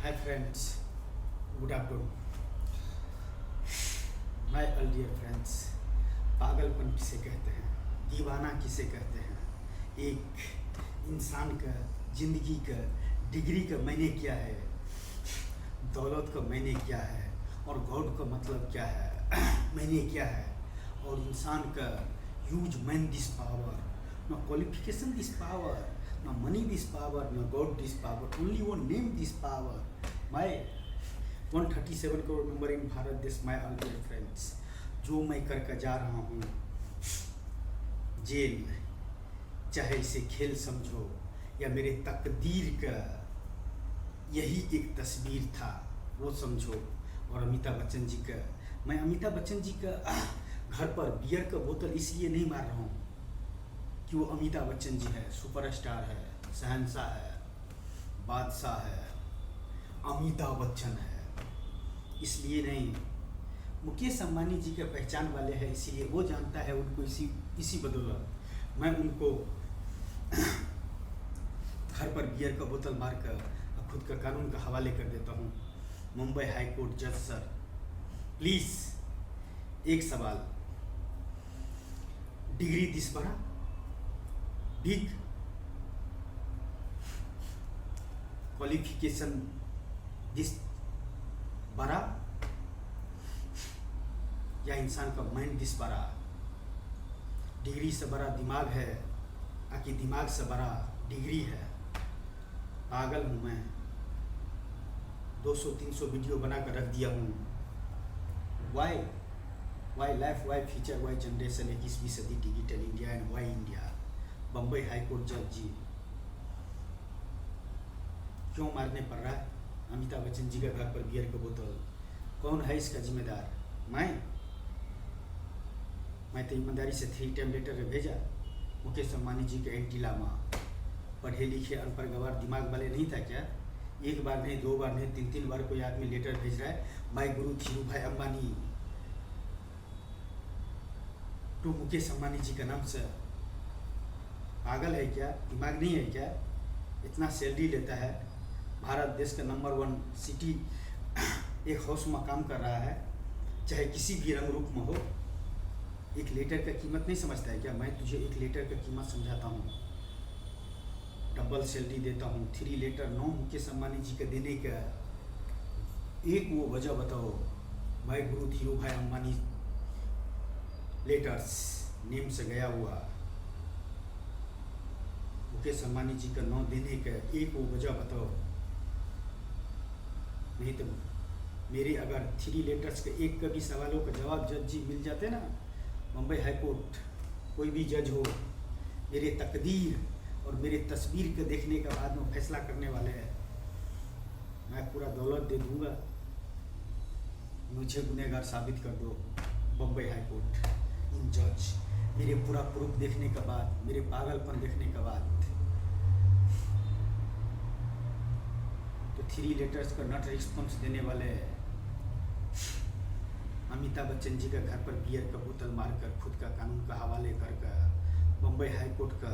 Hi friends, good afternoon. My all dear friends, पागलपन किसे कहते हैं, दीवाना किसे कहते हैं, एक इंसान का जिंदगी का डिग्री का मैंने क्या है, दौलत का मैंने क्या है, और गॉड का मतलब क्या है, मैंने क्या है, और इंसान का यूज मैन दिस पावर, न क्वालिफिकेशन दिस पावर, न मनी दिस पावर, न God this power, only one name this power. My 137 crore member in Bharat देश, माय ऑल डियर फ्रेंड्स, जो मैं करके जा रहा हूँ जेल में, चाहे इसे खेल समझो या मेरे तकदीर का यही एक तस्वीर था वो समझो। और अमिताभ बच्चन जी का, मैं अमिताभ बच्चन जी का घर पर बियर का बोतल इसलिए नहीं मार रहा हूँ कि वो अमिताभ बच्चन जी है, सुपरस्टार है, शहंशाह है, बादशाह है, अमिताभ बच्चन है, इसलिए नहीं। मुकेश अंबानी जी के पहचान वाले हैं, इसीलिए वो जानता है उनको, इसी बदौलत मैं उनको घर पर बियर का बोतल मारकर खुद का कानून का हवाले कर देता हूँ। मुंबई हाई कोर्ट जज सर, प्लीज एक सवाल, डिग्री दिस बड़ा बिग, क्वालिफिकेशन दिस बड़ा, या इंसान का माइंड दिस बड़ा? डिग्री से बड़ा दिमाग है, आकि दिमाग से बड़ा डिग्री है? पागल हूँ मैं, 200-300 वीडियो बनाकर रख दिया हूँ। Why life, why future, why generation, 21वीं सदी digital India and why India. Bombay high court जज जी, क्यों मारने पड़ रहा है अमिताभ बच्चन जी का घर पर बियर का बोतल? कौन है इसका जिम्मेदार? मैं तो ईमानदारी से 3 टाइम लेटर भेजा। मुकेश अंबानी जी के एंटी लामा, पढ़े लिखे अनपढ़ गवार दिमाग वाले नहीं था क्या? एक बार नहीं, 2 बार नहीं, 3 बार कोई आदमी लेटर भेज रहा है, my Guru Dhirubhai Ambani to Mukesh Ambani जी का नाम से। पागल है क्या? दिमाग नहीं है क्या? इतना सैलरी लेता है, भारत देश का नंबर 1 सिटी एक हाउस में काम कर रहा है, चाहे किसी भी रंग रूप में हो। एक लेटर का कीमत नहीं समझता है क्या? मैं तुझे एक लेटर का कीमत समझाता हूँ, डबल सैलरी देता हूँ। 3 लेटर 9 मुकेश अंबानी जी का देने का एक वो वजह बताओ। My Guru Dhirubhai Ambani letters name से गया हुआ, मुकेश अंबानी जी का 9 देने का एक वो वजह बताओ। नहीं तो मेरे अगर 3 लेटर्स के एक कभी सवालों का जवाब जज जी मिल जाते ना, मुंबई हाई कोर्ट कोई भी जज हो, मेरे तकदीर और मेरे तस्वीर के देखने के बाद में फैसला करने वाले हैं। मैं पूरा दौलत दे दूंगा, मुझे गुनहगार साबित कर दो बम्बई हाई कोर्ट इन जज। मेरे पूरा प्रूफ देखने के बाद, मेरे पागलपन देखने के बाद, तो 3 लेटर्स का नॉट रिस्पॉन्स देने वाले अमिताभ बच्चन जी का घर पर बियर का बोतल मारकर खुद का कानून का हवाले कर बम्बई हाई कोर्ट का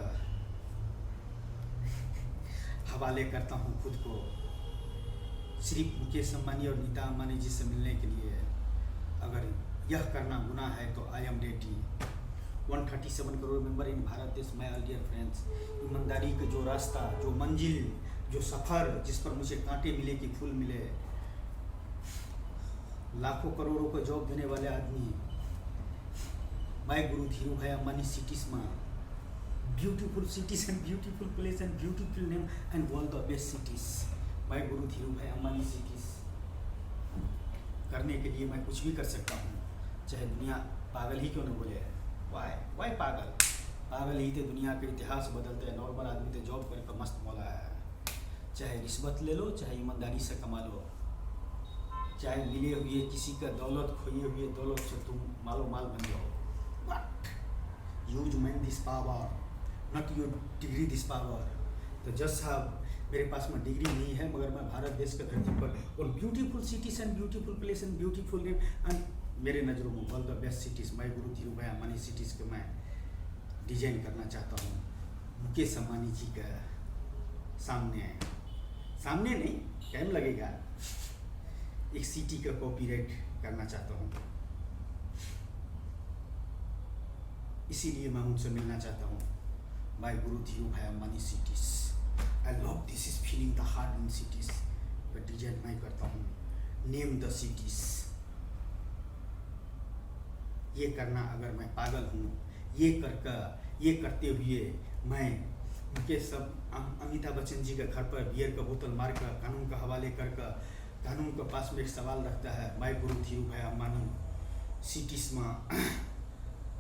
हवाले करता हूँ खुद को, सिर्फ मुकेश अंबानी और नीता अंबानी जी से मिलने के लिए। अगर यह करना गुनाह है तो आई am ready. 137 crore member in Bharat देश, माय ऑल डियर फ्रेंड्स, ईमानदारी का जो रास्ता, जो मंजिल, जो सफ़र, जिस पर मुझे कांटे मिले कि फूल मिले, लाखों करोड़ों को जॉब देने वाले आदमी, my Guru Dhirubhai Ambani cities में, beautiful cities and beautiful place and beautiful name and world the best cities, my Guru Dhirubhai Ambani cities. करने के लिए मैं कुछ भी कर सकता हूँ, चाहे दुनिया पागल ही क्यों न बोले। वाई पागल ही तो दुनिया का इतिहास बदलते हैं। नॉर्मल आदमी तो जॉब करके मस्त मौला है, चाहे रिश्वत ले लो, चाहे ईमानदारी से कमा लो, चाहे मिले हुए किसी का दौलत, खोए हुए दौलत से तुम मालो माल बन जाओ। Use man this power, not your degree this power. तो जज साहब, मेरे पास में डिग्री नहीं है, मगर मैं भारत देश के धरती पर और beautiful cities and beautiful place and beautiful name and मेरे नज़रों में all the best cities, my Guru Dhirubhai Ambani cities को मैं डिजाइन करना चाहता हूँ। मुकेश अंबानी जी का सामने नहीं, टाइम लगेगा। एक सिटी का कॉपीराइट करना चाहता हूँ, इसीलिए मैं उनसे मिलना चाहता हूँ। My Guru Dhirubhai Ambani cities, I love this is feeling the heart in cities का डिजाइन मैं करता हूँ। नेम द सिटीज, ये करना अगर मैं पागल हूँ, ये करते हुए मैं उनके सब अमिताभ बच्चन जी के घर पर बियर का बोतल मार कर कानून का हवाले कर कानून के पास में एक सवाल रखता है। My Guru Dhirubhai Ambani cities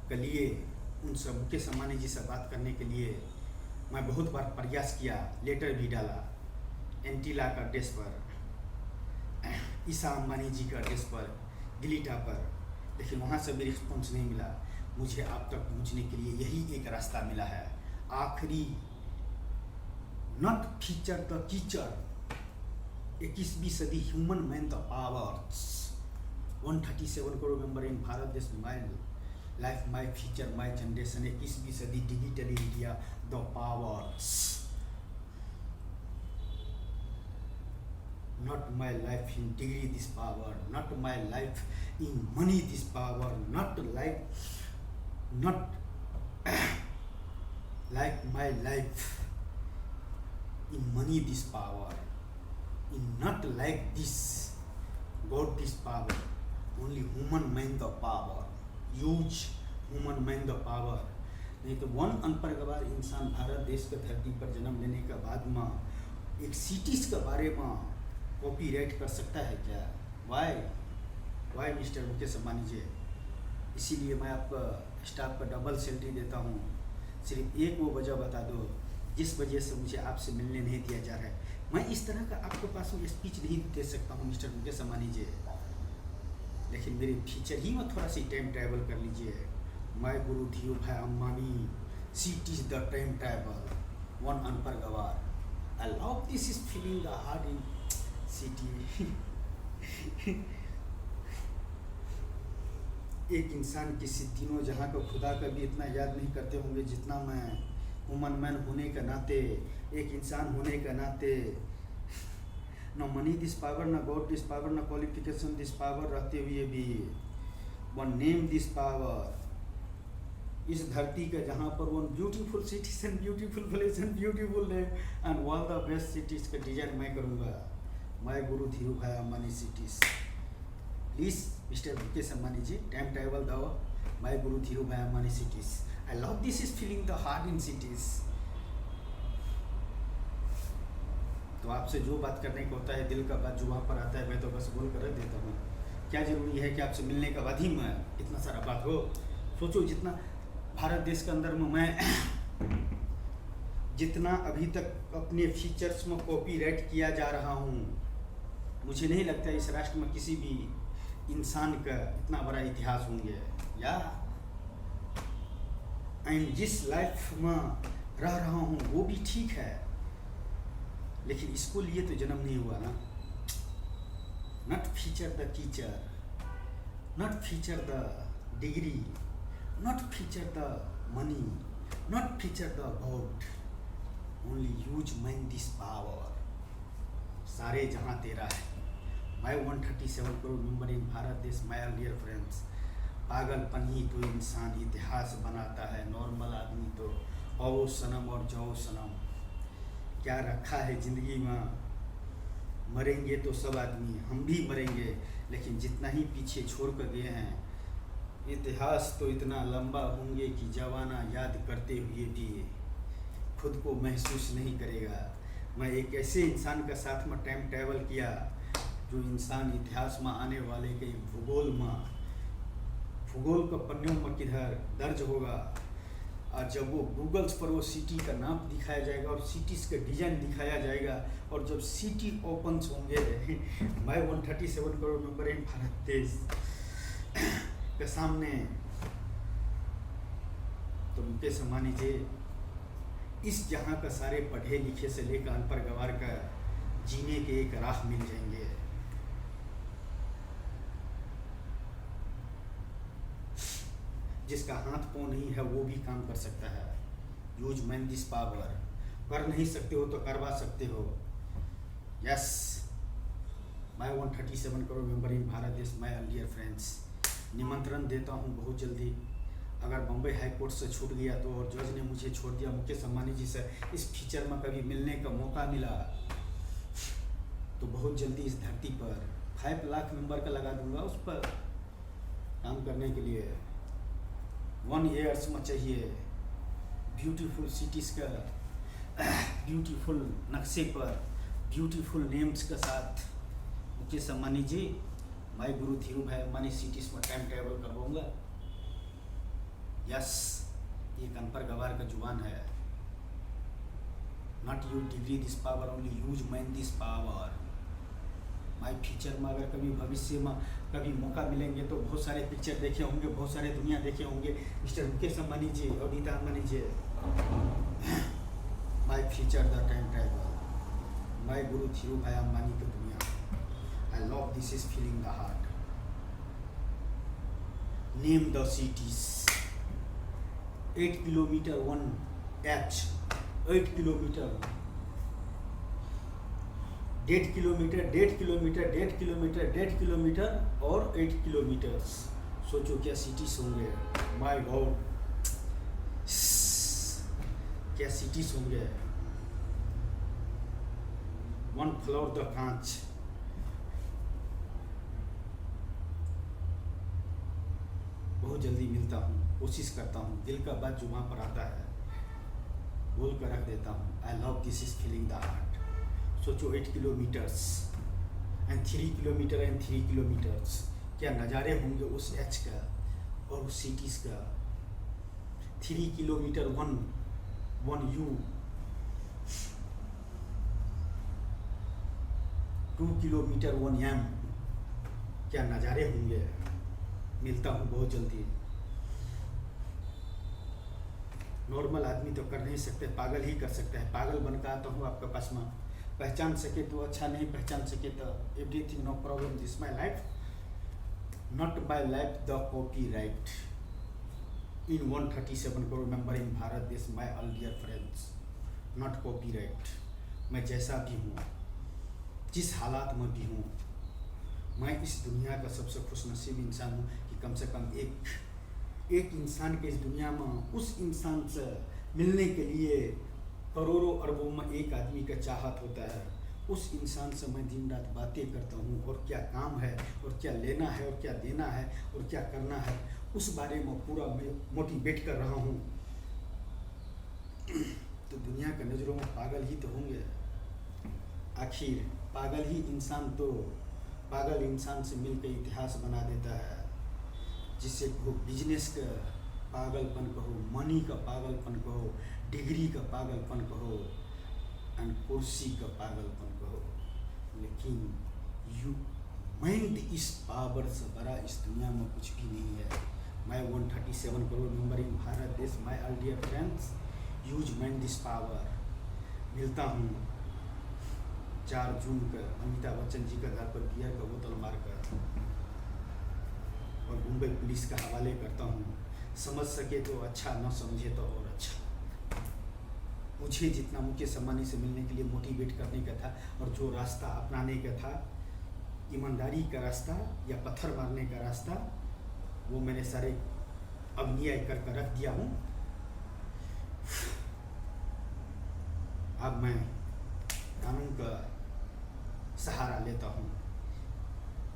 के लिए उनसे मुकेश अंबानी जी से बात करने के लिए मैं बहुत बार प्रयास किया, लेटर भी डाला एंटीला का एड्रेस पर, ईसा अंबानी जी का एड्रेस पर, गिलीटा पर, लेकिन वहाँ से भी रिस्पॉन्स नहीं मिला। मुझे आप तक पहुँचने के लिए यही एक रास्ता मिला है, आखिरी नॉट फीचर द कीचर, 21वीं सदी human man the powers, 137 crore member in Bharat देश, my life my feature my generation, 21वीं सदी digital India the powers, not my life in degree this power, not my life in money this power, not like my life in money this power, in not like this God this power, only human man the power, use human man the power। नहीं तो one अनपरगवार इंसान भारत देश के धरती पर जन्म लेने के बाद में एक सिटीज के बारे में कॉपीराइट कर सकता है क्या? वाई मिस्टर मुकेश अंबानी जी? इसीलिए मैं आपका स्टाफ का डबल सैलरी देता हूँ। सिर्फ एक वो वजह बता दो जिस वजह से मुझे आपसे मिलने नहीं दिया जा रहा है। मैं इस तरह का आपके पास में स्पीच नहीं दे सकता हूँ मिस्टर मुकेश अंबानी जी, लेकिन मेरे फीचर ही में थोड़ा सी टाइम ट्रैवल कर लीजिए। My Guru Dhirubhai Ambani cities the time travel, one अनपरगवार, I love this is feeling the heart in city. एक इंसान किसी तीनों जहाँ का खुदा का भी इतना याद नहीं करते होंगे जितना मैं ह्यूमन मैन होने के नाते, एक इंसान होने के नाते, न मनी दिस पावर, न गॉड दिस पावर, न क्वालिफिकेशन दिस पावर रहते हुए भी वन नेम दिस पावर, इस धरती का जहाँ पर one beautiful cities and beautiful place and beautiful name and all the best cities का डिजाइन मैं करूँगा। My Guru Dhirubhai Ambani cities, please mister Mukesh Ambani ji time travel दो my Guru Dhirubhai Ambani cities, I love this is feeling the heart in cities. तो आपसे जो बात करने का होता है, दिल का बात जो वहाँ पर आता है, मैं तो बस बोल कर रख देता हूँ। क्या जरूरी है कि आपसे मिलने के बाद ही मैं इतना सारा बात हो? सोचो जितना भारत देश के अंदर में मैं जितना अभी तक अपने फीचर्स में कॉपीराइट किया जा रहा हूँ, मुझे नहीं लगता इस राष्ट्र में किसी भी इंसान का इतना बड़ा इतिहास होंगे। या एंड जिस लाइफ में रह रहा हूँ वो भी ठीक है, लेकिन इसको लिए तो जन्म नहीं हुआ ना। Not feature the teacher, not feature the degree, not feature the money, not feature the God, only use man this power. सारे जहाँ तेरा है, my 137 crore member in Bharat देश, माय डियर फ्रेंड्स। पागलपन ही तो इंसान इतिहास बनाता है, नॉर्मल आदमी तो आओ सनम और जाओ सनम। क्या रखा है ज़िंदगी में? मरेंगे तो सब आदमी, हम भी मरेंगे, लेकिन जितना ही पीछे छोड़ कर गए हैं, इतिहास तो इतना लंबा होंगे कि जवाना याद करते हुए भी खुद को महसूस नहीं करेगा। मैं एक ऐसे इंसान का साथ में टाइम ट्रैवल किया जो इंसान इतिहास में आने वाले के भूगोल का पन्नों में किधर दर्ज होगा, और जब वो गूगल्स पर वो सिटी का नाम दिखाया जाएगा और सिटीज़ का डिज़ाइन दिखाया जाएगा, और जब सिटी ओपन्स होंगे मैं 137 करोड़ मेंबर इन भारत देश के सामने, तो मुकेश अंबानी जी इस जहाँ का सारे पढ़े लिखे से लेकर अनपढ़ गवार का जीने के एक राह मिल जाएंगे। जिसका हाथ पाँव नहीं है वो भी काम कर सकता है। Use man this power. कर नहीं सकते हो तो करवा सकते हो। Yes, my 137 crore member in Bharat देश, माय डियर फ्रेंड्स, निमंत्रण देता हूँ बहुत जल्दी। अगर बम्बई हाई कोर्ट से छूट गया तो और जज ने मुझे छोड़ दिया, मुकेश अंबानी जी से इस फीचर में कभी मिलने का मौका मिला तो बहुत जल्दी इस धरती पर 5 लाख मेंबर का लगा दूंगा उस पर काम करने के लिए। 1 ईयर्स में चाहिए ब्यूटीफुल सिटीज़ का ब्यूटीफुल नक्शे पर ब्यूटीफुल नेम्स के साथ Mukesh Ambani ji, my Guru Dhirubhai Ambani cities में टाइम ट्रेवल करवाऊंगा। यस, ये अनपढ़ गवार का जुबान है। Not use degree this power, only use man this power. My future में अगर कभी भविष्य में कभी मौका मिलेंगे तो बहुत सारे पिक्चर देखे होंगे, बहुत सारे दुनिया देखे होंगे मिस्टर मुकेश अंबानी जी और Nita Ambani ji. My future the time travel, my Guru Dhirubhai Ambani की दुनिया। I love this is feeling the heart. Name the cities. 8 kilometre 1H, 8 kilometre, 1.5 kilometre, 1.5 kilometre, 1.5 kilometre, 1.5 kilometre और 8 किलोमीटर्स। सोचो क्या सिटीज होंगे, माय गॉड, क्या सिटीज होंगे। 1 floor the कांच। बहुत जल्दी मिलता हूँ, कोशिश करता हूँ, दिल का बात जो वहाँ पर आता है बोल कर रख देता हूँ। आई love this is feeling the heart. सोचो 8 kilometres and 3 kilometre and 3 kilometres, क्या नज़ारे होंगे उस एच का और उस सिटीज़ का। 3 किलोमीटर 1 U, 2 किलोमीटर 1 M, क्या नज़ारे होंगे। मिलता हूँ बहुत जल्दी। नॉर्मल आदमी तो कर नहीं सकते, पागल ही कर सकता है। पागल बनकर आता हूँ आपके पास में, पहचान सके तो अच्छा, नहीं पहचान सके तो everything no problem, this my life, not my life the copyright. In 137 crore member in Bharat देश, my all dear friends, not copyright. मैं जैसा भी हूँ, जिस हालात में भी हूँ, मैं इस दुनिया का सबसे खुशनसीब इंसान हूँ कि कम से कम एक इंसान के इस दुनिया में उस इंसान से मिलने के लिए करोड़ों अरबों में एक आदमी का चाहत होता है। उस इंसान से मैं दिन रात बातें करता हूँ और क्या काम है और क्या लेना है और क्या देना है और क्या करना है उस बारे में पूरा मैं मोटिवेट कर रहा हूँ। तो दुनिया के नज़रों में पागल ही तो होंगे। आखिर पागल ही इंसान तो पागल इंसान से मिलकर इतिहास बना देता है, जिससे कहो बिजनेस का पागलपन कहो, मनी का पागलपन कहो, डिग्री का पागलपन कहो एंड कुर्सी का पागलपन कहो, लेकिन यू माइंड इस पावर से बड़ा इस दुनिया में कुछ भी नहीं है। मैं 137 करोड़ मेंबर इन भारत देश, my all dear friends, use mind this power. मिलता हूँ 4 जून का अमिताभ बच्चन जी का घर पर बियर का बोतल मार कर और मुंबई पुलिस का हवाले करता हूँ। समझ सके तो अच्छा, न समझे तो और अच्छा। मुझे जितना मुकेश अंबानी से मिलने के लिए मोटिवेट करने का था और जो रास्ता अपनाने का था, ईमानदारी का रास्ता या पत्थर मारने का रास्ता, वो मैंने सारे अभिनय कर रख दिया हूँ। अब मैं कानून का सहारा लेता हूँ,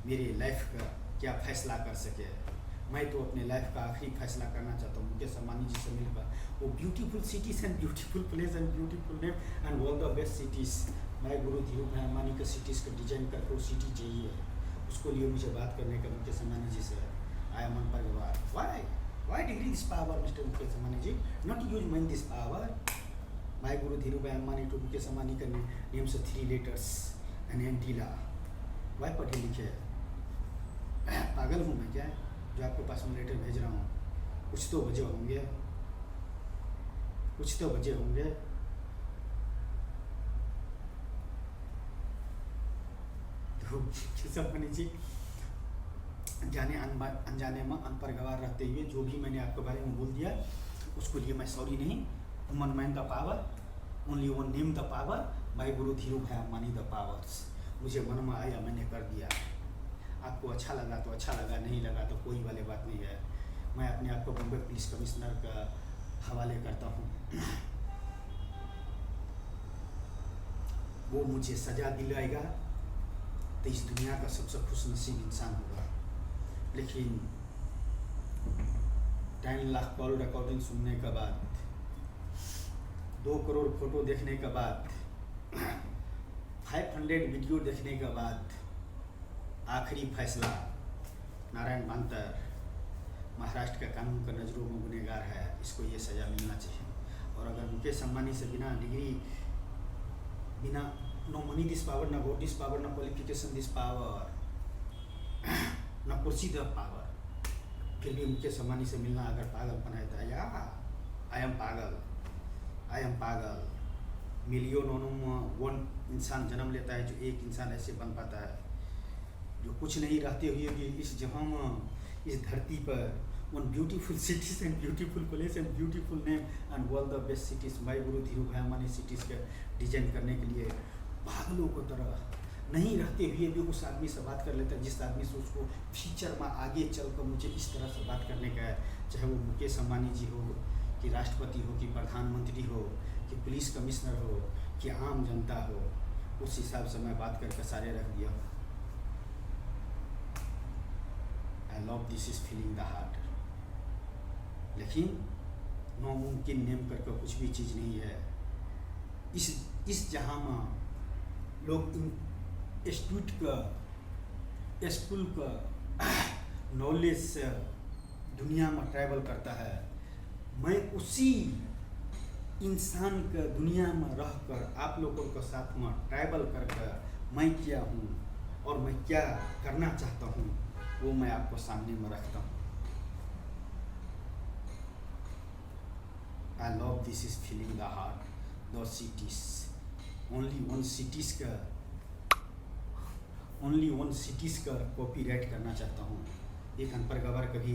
मेरी लाइफ का क्या फैसला कर सके। मैं तो अपने लाइफ का आखिरी फैसला करना चाहता हूँ मुकेश अंबानी जी से मिलकर। वो beautiful cities and beautiful place and beautiful name and all the best cities. मैं गुरु धीरू भाई अंबानी का सिटीज़ का डिजाइन करके वो सिटी चाहिए, उसको लिए मुझे बात करने का मुकेश अंबानी जी से। आई एम अनपढ़ गवार। Why degree this power mister Mukesh Ambani ji, not use mind this power. My Guru Dhirubhai Ambani to Mukesh Ambani का नेम से 3 लेटर्स एंड एंटीला। वाई पढ़े लिखे पागल हूँ मैं क्या, जो आपके पास में लेटर भेज रहा हूँ? कुछ तो वजह होंगे, कुछ तो वजह होंगे। तो मुकेश अंबानी जी, जाने अनजाने में अनपढ़ गवार रहते हुए जो भी मैंने आपके बारे में बोल दिया उसको लिए मैं सॉरी नहीं। Woman man the power, only one name the power, my Guru Dhirubhai Ambani the powers. मुझे मन में आया मैंने कर दिया। आपको अच्छा लगा तो अच्छा लगा, नहीं लगा तो कोई वाली बात नहीं है। मैं अपने आप को बम्बई पुलिस कमिश्नर का हवाले करता हूँ। वो मुझे सज़ा दिलाएगा तो इस दुनिया का सबसे खुशनसीब इंसान होगा। लेकिन 10 लाख कॉल रिकॉर्डिंग सुनने के बाद, 2 करोड़ फोटो देखने के बाद, 500 वीडियो देखने के बाद आखिरी फैसला, नारायण मांतर महाराष्ट्र का कानून का नज़रों में गुनहगार है, इसको ये सज़ा मिलना चाहिए। और अगर मुकेश अंबानी से बिना डिग्री, बिना नो मनी दिस पावर, ना वोट दिस पावर, ना क्वालिफिकेशन दिस पावर, ना कुर्सी द पावर, फिर भी मुकेश अंबानी से मिलना अगर पागलपन है तो या आई एम पागल। मिलियनों वन इंसान जन्म लेता है, जो एक इंसान ऐसे बन पाता है जो कुछ नहीं रहते हुए भी इस जहाँ इस धरती पर one beautiful cities and beautiful place and beautiful name and world the best cities, my guru Dhirubhai Ambani cities के डिजाइन करने के लिए पागलों को तरह नहीं रहते हुए भी उस आदमी से बात कर लेता है जिस आदमी से उसको फ्यूचर में आगे चलकर मुझे इस तरह से बात करने का है, चाहे वो मुकेश अंबानी जी हो, कि राष्ट्रपति हो, कि प्रधानमंत्री हो, कि पुलिस कमिश्नर हो, कि आम जनता हो। उस हिसाब से मैं बात करके सारे रख दिया। आई love this is feeling the heart. लेकिन नामुमकिन नेम करके कुछ भी चीज़ नहीं है। इस जहाँ में लोग इंस्टीट्यूट का, स्कूल का नॉलेज से दुनिया में ट्रैवल करता है, मैं उसी इंसान का दुनिया में रहकर आप लोगों के साथ में ट्रैवल करके मैं क्या हूँ और मैं क्या करना चाहता हूँ वो मैं आपको सामने में रखता हूँ। आई love this is feeling the heart, the cities, only one cities का कॉपीराइट करना चाहता हूँ। एक अनपढ़ गवार कभी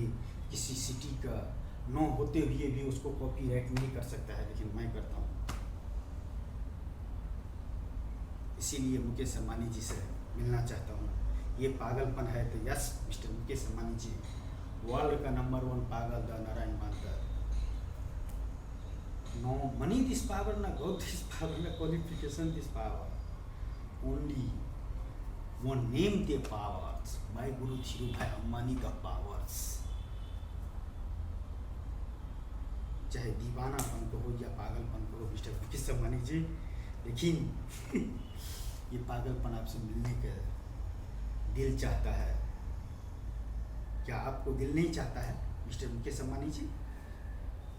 किसी सिटी का न होते हुए भी उसको कॉपीराइट नहीं कर सकता है, लेकिन मैं करता हूँ। इसीलिए मुकेश अंबानी जी से मिलना चाहता हूँ। ये पागलपन है तो yes mister Mukesh Ambani ji, world का नंबर 1 पागल द नारायण मांतर। नो मनी दिस पावर, ना गॉड दिस पावर, ना qualification this power, only one name the powers, my Guru Dhirubhai Ambani the powers. चाहे दीवानापन को हो या पागलपन को हो मिस्टर मुकेश अंबानी जी, लेकिन ये पागलपन आपसे मिलने का दिल चाहता है। क्या आपको दिल नहीं चाहता है मिस्टर मुकेश अंबानी जी?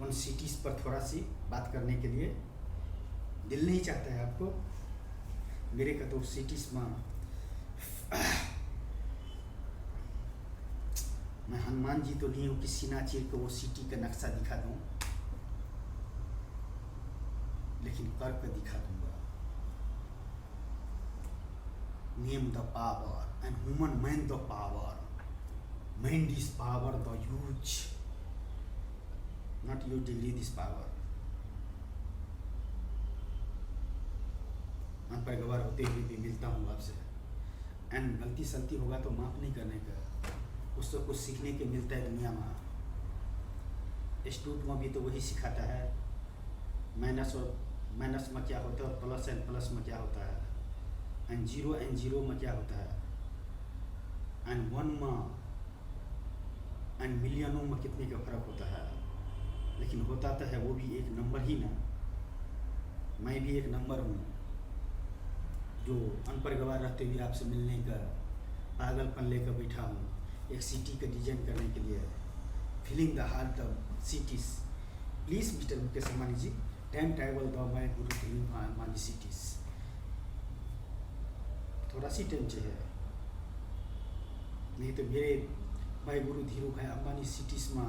उन सिटीज़ पर थोड़ा सी बात करने के लिए दिल नहीं चाहता है आपको? मेरे का तो सिटीज़ में मैं हनुमान जी तो नहीं हूँ कि सीना चीर के वो सिटी का नक्शा दिखा दूँ, लेकिन करके दिखा दूंगा। Name the power and human man the power, man this power the use, not you degree this power. अनपढ़ गवार होते हुए भी मिलता हूँ आपसे, एंड गलती सलती होगा तो माफ़ नहीं करने का, उससे कुछ सीखने के मिलता है दुनिया में। इंस्टीट्यूट में भी तो वही सिखाता है, माइनस और माइनस में क्या होता है, प्लस एंड प्लस में क्या होता है, एंड जीरो में क्या होता है, एंड 1 में एंड मिलियनों में कितने का फर्क होता है। लेकिन होता तो है वो भी एक नंबर ही ना। मैं भी एक नंबर हूँ जो अनपढ़ गवार रहते हुए आपसे मिलने का पागलपन लेकर बैठा हूँ, एक सिटी का डिजाइन करने के लिए। Feeling the heart of cities, please mister Mukesh Ambani ji, time travel the my Guru Dhirubhai Ambani cities. थोड़ा सी टाइम चाहिए, नहीं तो मेरे my Guru Dhirubhai Ambani cities में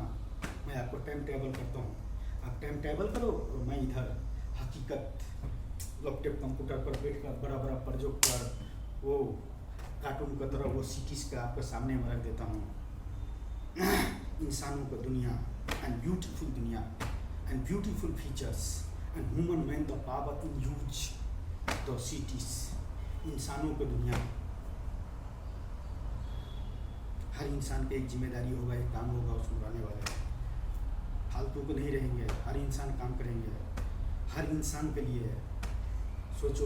मैं आपको टाइम ट्रैवल करता हूँ। आप टाइम ट्रैवल करो और मैं इधर हकीकत लैपटॉप कंप्यूटर पर बैठ कर बड़ा बड़ा प्रोजेक्ट पर वो कार्टून की तरह वो सिटीज़ का आपके सामने में रख देता हूँ। इंसानों का दुनिया एंड ब्यूटीफुल दुनिया and beautiful features and human man the power in use the cities इंसानों को दुनिया, हर इंसान पे एक जिम्मेदारी होगा, एक काम होगा, उसको उड़ाने वाले फालतू को नहीं रहेंगे। हर इंसान काम करेंगे, हर इंसान के लिए सोचो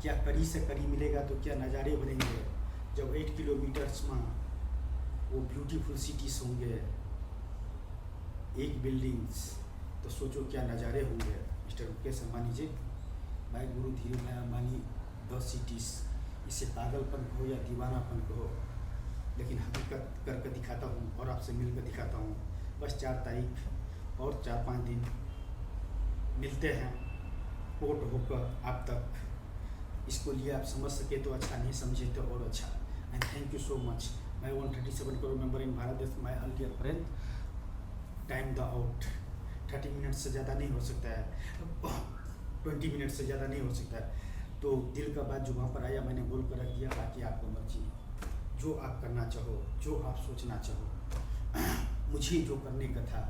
क्या कड़ी से कड़ी मिलेगा तो क्या नज़ारे बनेंगे। जब 8 किलोमीटर्स में वो ब्यूटीफुल सिटीज़ होंगे, एक बिल्डिंग्स, तो सोचो क्या नज़ारे होंगे। मिस्टर मुकेश अंबानी जी, भाई गुरु धीरूभाई अंबानी 10 सिटीज़, इसे पागलपन कहो या दीवानापन कहो, लेकिन हकीकत करके दिखाता हूँ और आपसे मिलकर दिखाता हूँ। बस 4 तारीख और 4-5 दिन मिलते हैं कोर्ट होकर आप तक। इसको लिए आप समझ सके तो अच्छा, नहीं समझे तो और अच्छा। And thank you so much. मैं 137 करोड़ मेंबर इन भारत देश, my all dear friend. Time the out 30 minute से ज़्यादा नहीं हो सकता है, 20 मिनट से ज़्यादा नहीं हो सकता है। तो दिल का बात जो वहाँ पर आया मैंने बोल कर रख दिया। बाकी आपको मर्जी, जो आप करना चाहो, जो आप सोचना चाहो। मुझे जो करने का था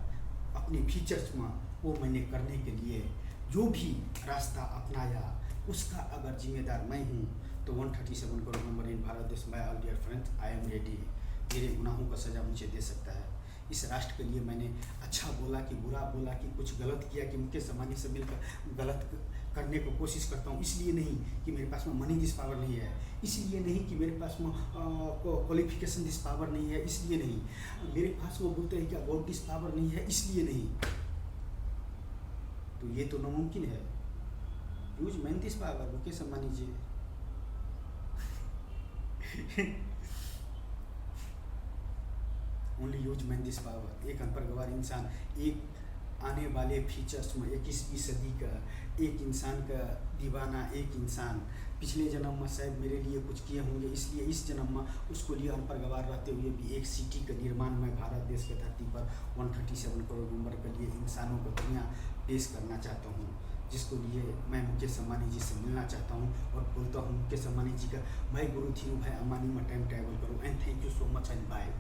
अपने फीचर्स में, वो मैंने करने के लिए जो भी रास्ता अपनाया उसका अगर जिम्मेदार मैं हूँ तो 137 करोड़ मेंबर इन भारत देश, my all dear friends, I am ready. मेरे गुनाहों का सज़ा मुझे दे सकता है। इस राष्ट्र के लिए मैंने अच्छा बोला कि बुरा बोला कि कुछ गलत किया कि मुकेश अंबानी से मिलकर गलत करने को कोशिश करता हूँ। इसलिए नहीं कि मेरे पास में मनी दिस पावर नहीं है, इसलिए नहीं कि मेरे पास में क्वालिफिकेशन दिस पावर नहीं है, इसलिए नहीं मेरे पास वो बोलते हैं कि अबाउट दिस पावर नहीं है, इसलिए नहीं। तो ये तो नामुमकिन है। Use man this power Mukesh Ambani ji. Only use man this power. एक अनपढ़ गवार इंसान, एक आने वाले फीचर्स में 21वीं सदी का एक इंसान का दीवाना, एक इंसान पिछले जन्म में शायद मेरे लिए कुछ किए होंगे, इसलिए इस जन्म में उसको लिए अनपढ़ गवार रहते हुए भी एक सिटी का निर्माण मैं भारत देश के धरती पर 137 करोड़ मेंबर के लिए इंसानों को दुनिया पेश करना चाहता हूँ, जिसको लिए मैं मुकेश अंबानी जी से मिलना चाहता हूँ और बोलता हूँ मुकेश अंबानी जी का, मैं गुरु धीरूभाई अंबानी में टाइम ट्रैवल करूँ। And thank you so much and bye.